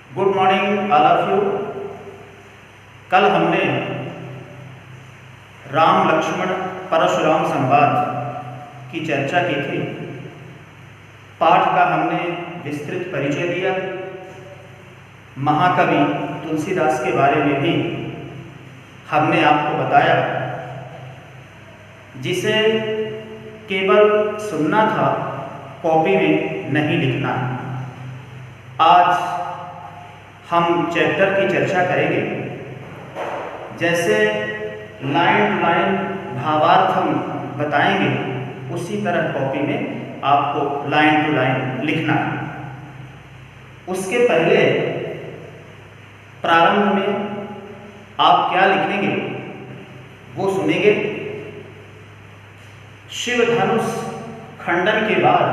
Good morning all of you. कल हमने राम लक्ष्मण परशुराम संवाद की चर्चा की थी। पाठ का हमने विस्तृत परिचय दिया। महाकवि तुलसीदास के बारे में भी हमने आपको बताया, जिसे केवल सुनना था, कॉपी में नहीं लिखना। आज हम चैप्टर की चर्चा करेंगे। जैसे लाइन टू लाइन भावार्थ हम बताएंगे, उसी तरह कॉपी में आपको लाइन टू लाइन लिखना है। उसके पहले प्रारंभ में आप क्या लिखेंगे वो सुनेंगे। शिव धनुष खंडन के बाद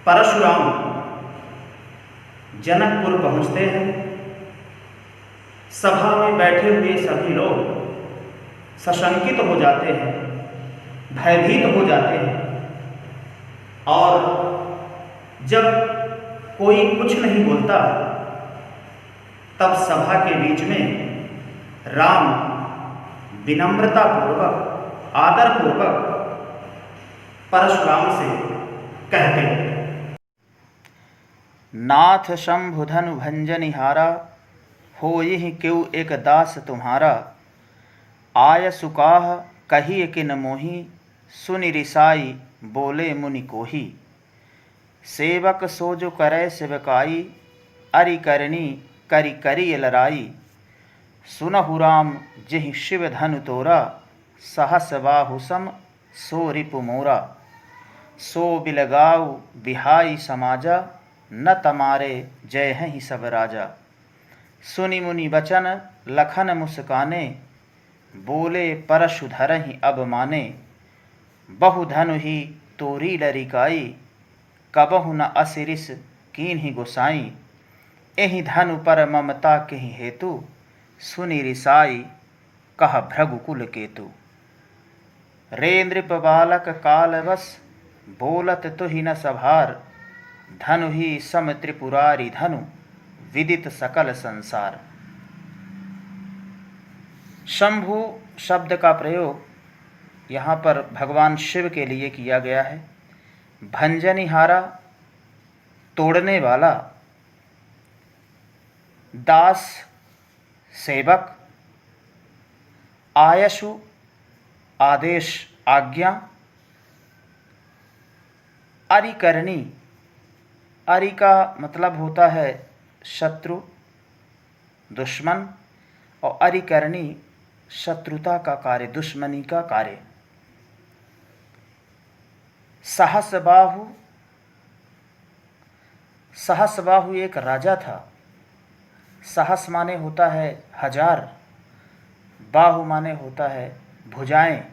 परशुराम जनकपुर पहुंचते हैं। सभा में बैठे हुए सभी लोग सशंकित हो जाते हैं, भयभीत हो जाते हैं, और जब कोई कुछ नहीं बोलता, तब सभा के बीच में राम विनम्रता पूर्वक, आदर पूर्वक परशुराम से कहते हैं, नाथ शंभु धनु भंजनिहारा, होइहि क्यों एक दास तुम्हारा। आय सुकाह कहिए किन मोहि, सुनि रिसाई बोले मुनि कोही। सेवक सो जो करे सेवकाई, अरि करनी करि करि लराई। सुनहु राम जेहि शिव धनु तोरा, सहस बाहु सम सो रिपु मोरा। सो बिलगाऊ बिहाई समाजा, न तमारे जय हैं सब राजा। सुनि मुनि बचन लखन मुस्काने, बोले परशु धरहि अब माने। बहु धनु ही तोरी लरिकाई, कबहु न असिरिस कीन्हि गोसाई। एहि धनु पर ममता केहि हेतु, सुनि रिसाई कह भृगुकुल केतु। रे नृप बालक कालवश, बोलत तुहि न सभार। धनु ही सम त्रिपुरारी धनु, विदित सकल संसार। शंभु शब्द का प्रयोग यहाँ पर भगवान शिव के लिए किया गया है। भंजनिहारा तोड़ने वाला, दास सेवक, आयशु आदेश आज्ञा, अरिकरणी, अरि का मतलब होता है शत्रु, दुश्मन, और अरिकरणी शत्रुता का कार्य, दुश्मनी का कार्य। सहस्बाहु, सहस्बाहु एक राजा था। सहस माने होता है हजार, बाहु माने होता है भुजाएं।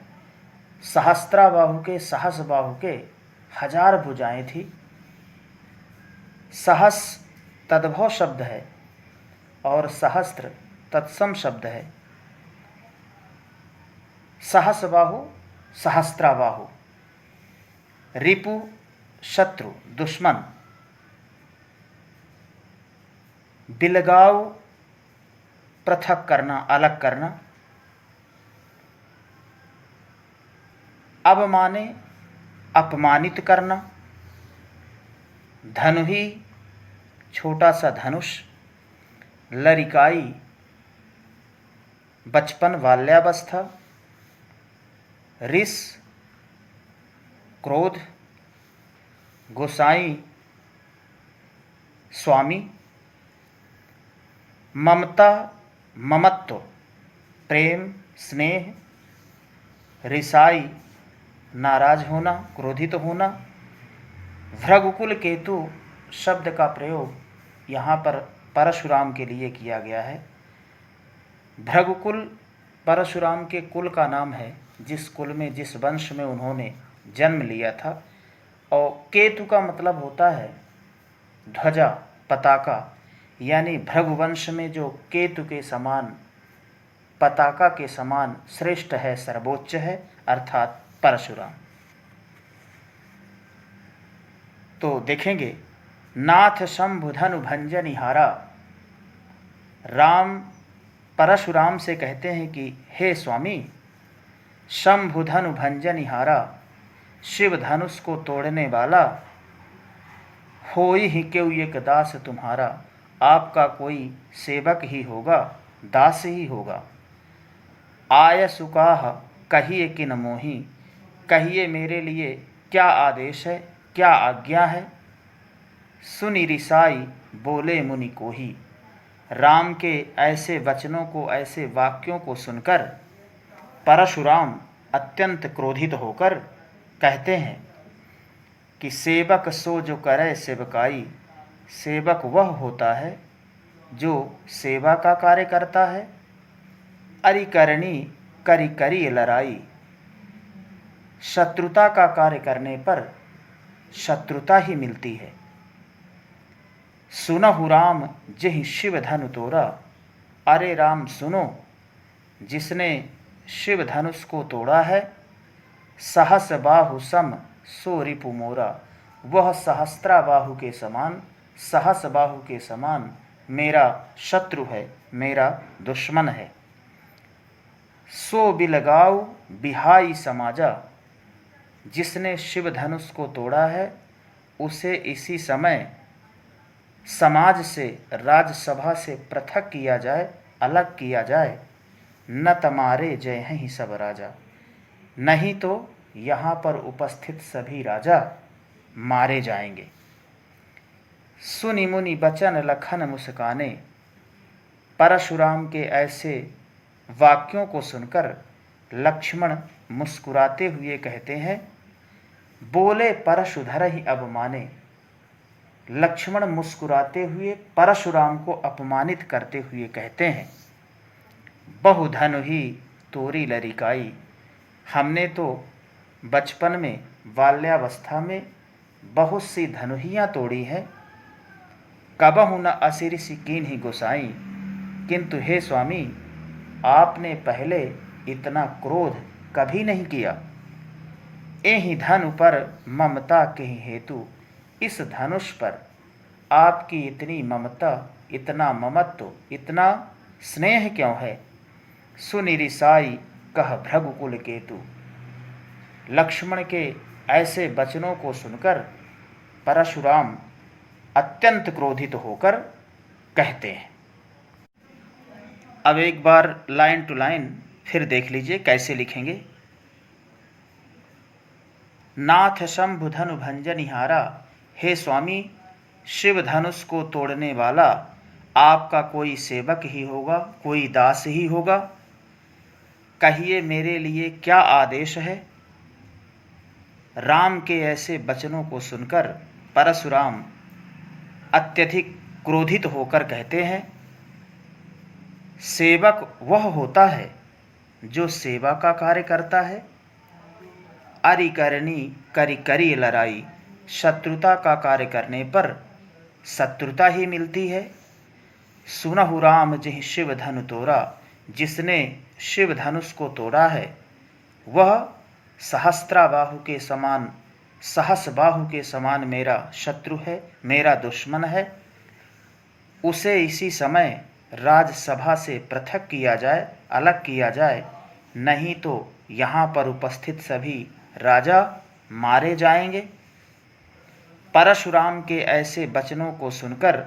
सहस्त्राबाहु के, सहस्बाहु के हजार भुजाएं थी। सहस तद्भव शब्द है और सहस्त्र तत्सम शब्द है। सहस्बाहु, सहस्त्राबाहु। रिपु शत्रु, दुश्मन। बिलगाव पृथक करना, अलग करना। अवमाने अपमानित करना। धनु ही छोटा सा धनुष। लरिकाई बचपन, बाल्यावस्था। रिस क्रोध। गोसाई स्वामी। ममता ममत्व, प्रेम स्नेह। रिसाई नाराज होना, क्रोधित होना। भृगुकुल केतु शब्द का प्रयोग यहाँ पर परशुराम के लिए किया गया है। भृगुकुल परशुराम के कुल का नाम है, जिस कुल में, जिस वंश में उन्होंने जन्म लिया था। और केतु का मतलब होता है ध्वजा, पताका, यानी भृगुवंश में जो केतु के समान, पताका के समान श्रेष्ठ है, सर्वोच्च है, अर्थात परशुराम। तो देखेंगे नाथ शंभु धनु भंजनिहारा। राम परशुराम से कहते हैं कि हे स्वामी, शंभु धनु भंजनिहारा, शिव धनुष को तोड़ने वाला, होई ही क्यों एक दास तुम्हारा, आपका कोई सेवक ही होगा, दास ही होगा। आय सुकाह कहिए किन मोही, कहिए मेरे लिए क्या आदेश है, क्या आज्ञा है। सुनि रिसाई बोले मुनि कोही। राम के ऐसे वचनों को, ऐसे वाक्यों को सुनकर परशुराम अत्यंत क्रोधित होकर कहते हैं कि सेवक सो जो करे सेवकाई। सेवक वह होता है जो सेवा का कार्य करता है। अरि करनी करी करी लड़ाई। शत्रुता का कार्य करने पर शत्रुता ही मिलती है। सुनहु राम जिहि शिव धनु तोरा। अरे राम सुनो, जिसने शिव धनुष को तोड़ा है। सहस बाहु सम सो रिपु मोरा। वह सहस्त्रा बाहु के समान, सहस बाहु के समान मेरा शत्रु है, मेरा दुश्मन है। सो बिलगाऊ बिहाई समाजा। जिसने शिव धनुष को तोड़ा है उसे इसी समय समाज से, राजसभा से पृथक किया जाए, अलग किया जाए। न तमारे जय हैं ही सब राजा। नहीं तो यहाँ पर उपस्थित सभी राजा मारे जाएंगे। सुनि मुनि बचन लखन मुस्काने। परशुराम के ऐसे वाक्यों को सुनकर लक्ष्मण मुस्कुराते हुए कहते हैं, बोले परशुधर ही अवमाने। लक्ष्मण मुस्कुराते हुए परशुराम को अपमानित करते हुए कहते हैं, बहुधनु ही तोरी लरिकाई। हमने तो बचपन में, बाल्यावस्था में बहुत सी धनुहियाँ तोड़ी हैं। कबहु न असिर कीन ही गोसाई। किंतु हे स्वामी, आपने पहले इतना क्रोध कभी नहीं किया। एहि धनु पर ममता के हेतु। इस धनुष पर आपकी इतनी ममता, इतना ममत्व, इतना स्नेह क्यों है। सुनि रिसाई कह भृगुकुल केतु। लक्ष्मण के ऐसे वचनों को सुनकर परशुराम अत्यंत क्रोधित होकर कहते हैं। अब एक बार लाइन टू लाइन फिर देख लीजिए कैसे लिखेंगे। नाथ शंभु धनु भंजनिहारा। हे स्वामी, शिव धनुष को तोड़ने वाला आपका कोई सेवक ही होगा, कोई दास ही होगा। कहिए मेरे लिए क्या आदेश है। राम के ऐसे वचनों को सुनकर परशुराम अत्यधिक क्रोधित होकर कहते हैं, सेवक वह होता है जो सेवा का कार्य करता है। अरि करनी करी करी लड़ाई। शत्रुता का कार्य करने पर शत्रुता ही मिलती है। सुनहु राम जिहि शिव धनु तोरा। जिसने शिव धनुष को तोड़ा है वह सहस्त्रा बाहु के समान, सहस बाहु के समान मेरा शत्रु है, मेरा दुश्मन है। उसे इसी समय राजसभा से पृथक किया जाए, अलग किया जाए। नहीं तो यहाँ पर उपस्थित सभी राजा मारे जाएंगे। परशुराम के ऐसे वचनों को सुनकर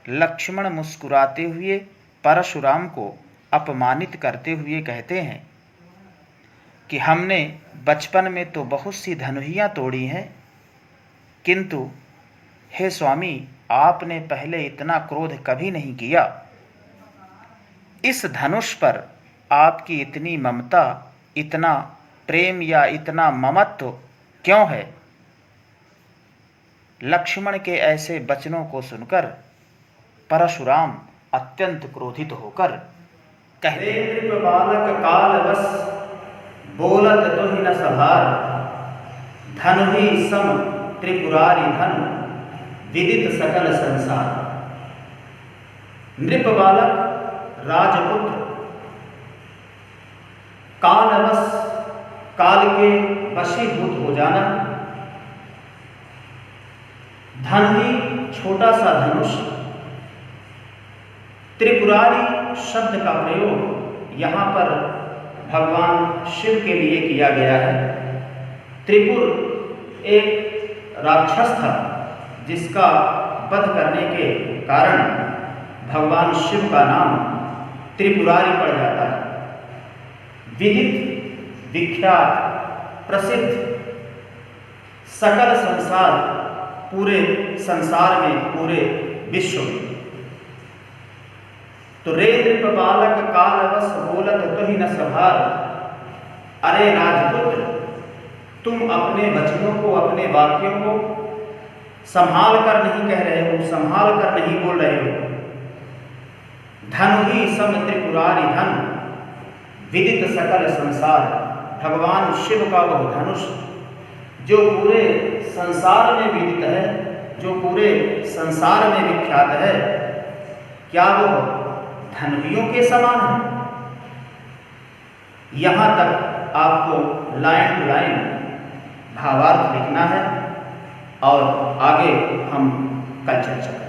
लक्ष्मण मुस्कुराते हुए परशुराम को अपमानित करते हुए कहते हैं कि हमने बचपन में तो बहुत सी धनुहियाँ तोड़ी हैं, किंतु हे स्वामी, आपने पहले इतना क्रोध कभी नहीं किया। इस धनुष पर आपकी इतनी ममता, इतना प्रेम या इतना ममत्व क्यों है। लक्ष्मण के ऐसे वचनों को सुनकर परशुराम अत्यंत क्रोधित होकर कहते हैं, बालक काल बस बोलत तुहि न सभार। धनु ही सम त्रिपुरारी धनु विदित सकल संसार। नृप बालक राजपुत्र कालवश, काल के वशीभूत हो जाना। धन ही छोटा सा धनुष। त्रिपुरारी शब्द का प्रयोग यहाँ पर भगवान शिव के लिए किया गया है। त्रिपुर एक राक्षस था जिसका वध करने के कारण भगवान शिव का नाम त्रिपुरारी पड़ जाता है। विदित, विख्यात, प्रसिद्ध, सकल संसार, पूरे संसार में, पूरे विश्व में। तो रे नृपबालक कालवश बोलत तुहि न सभार। अरे राजपुत्र, तुम अपने वचनों को, अपने वाक्यों को संभाल कर नहीं कह रहे हो, संभाल कर नहीं बोल रहे हो। धनु ही सम त्रिपुरारी धन, विदित सकल संसार। भगवान शिव का वह धनुष जो पूरे संसार में विदित है, जो पूरे संसार में विख्यात है, क्या वो धनुहियों के समान है? यहाँ तक आपको लाइन टू लाइन भावार्थ लिखना है और आगे हम कल चर्चा करेंगे।